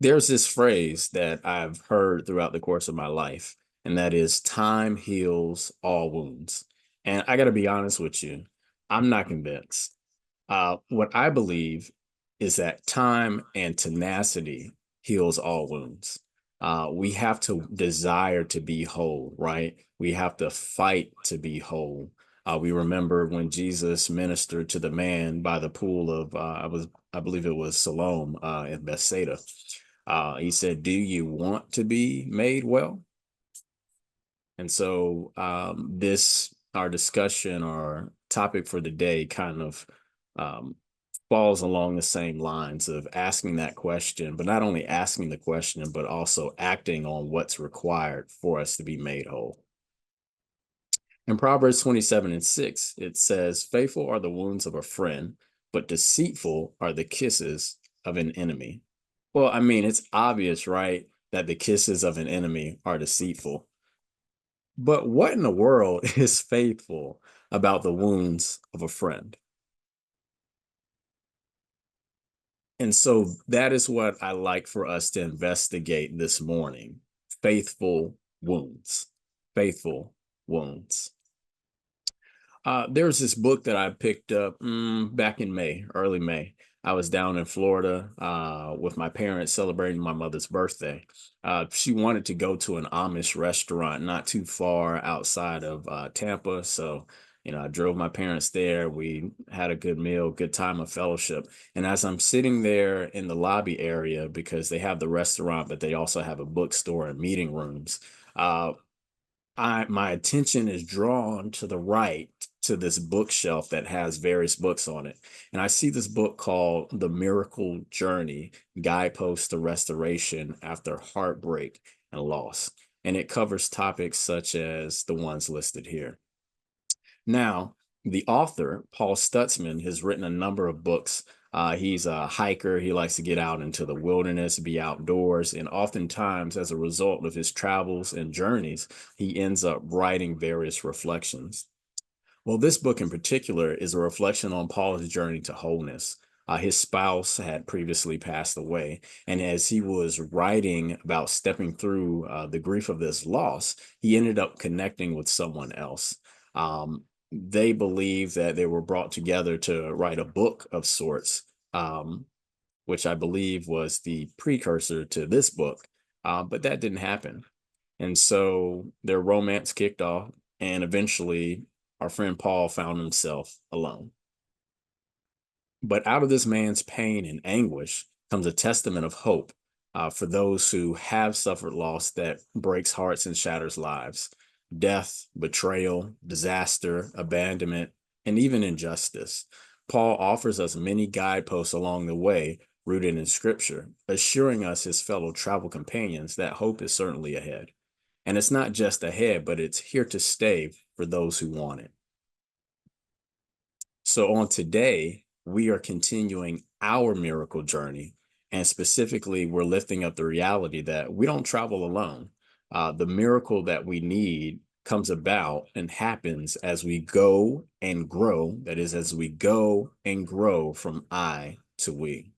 There's this phrase that I've heard throughout the course of my life, and that is time heals all wounds. And I got to be honest with you, I'm not convinced. What I believe is that time and tenacity heals all wounds. We have to desire to be whole, right? We have to fight to be whole. We remember when Jesus ministered to the man by the pool of, I believe it was Siloam in Bethsaida. He said, "Do you want to be made well?" And so, our discussion or topic for the day kind of um, falls along the same lines of asking that question, but not only asking the question, but also acting on what's required for us to be made whole. In Proverbs 27:6, it says, "Faithful are the wounds of a friend, but deceitful are the kisses of an enemy." Well, I mean, it's obvious, right, that the kisses of an enemy are deceitful. But what in the world is faithful about the wounds of a friend? And so that is what I like for us to investigate this morning. Faithful wounds. Faithful wounds. There's this book that I picked up back in May, early May. I was down in Florida with my parents celebrating my mother's birthday. She wanted to go to an Amish restaurant not too far outside of Tampa. So, I drove my parents there. We had a good meal, good time of fellowship. And as I'm sitting there in the lobby area, because they have the restaurant, but they also have a bookstore and meeting rooms, uh, my attention is drawn to the right to this bookshelf that has various books on it. And I see this book called The Miracle Journey: Guideposts to Restoration After Heartbreak and Loss. And it covers topics such as the ones listed here. Now, the author, Paul Stutzman, has written a number of books. He's a hiker. He likes to get out into the wilderness, be outdoors. And oftentimes, as a result of his travels and journeys, he ends up writing various reflections. Well, this book in particular is a reflection on Paul's journey to wholeness. His spouse had previously passed away, and as he was writing about stepping through the grief of this loss, he ended up connecting with someone else. They believe that they were brought together to write a book of sorts, um, which I believe was the precursor to this book, but that didn't happen. And so their romance kicked off, and eventually our friend Paul found himself alone. But out of this man's pain and anguish comes a testament of hope for those who have suffered loss that breaks hearts and shatters lives. Death, betrayal, disaster, abandonment, and even injustice. Paul offers us many guideposts along the way, rooted in scripture, assuring us, his fellow travel companions, that hope is certainly ahead. And it's not just ahead, but it's here to stay for those who want it. So on today, we are continuing our miracle journey. And specifically, we're lifting up the reality that we don't travel alone. The miracle that we need comes about and happens as we go and grow. That is, as we go and grow from I to we.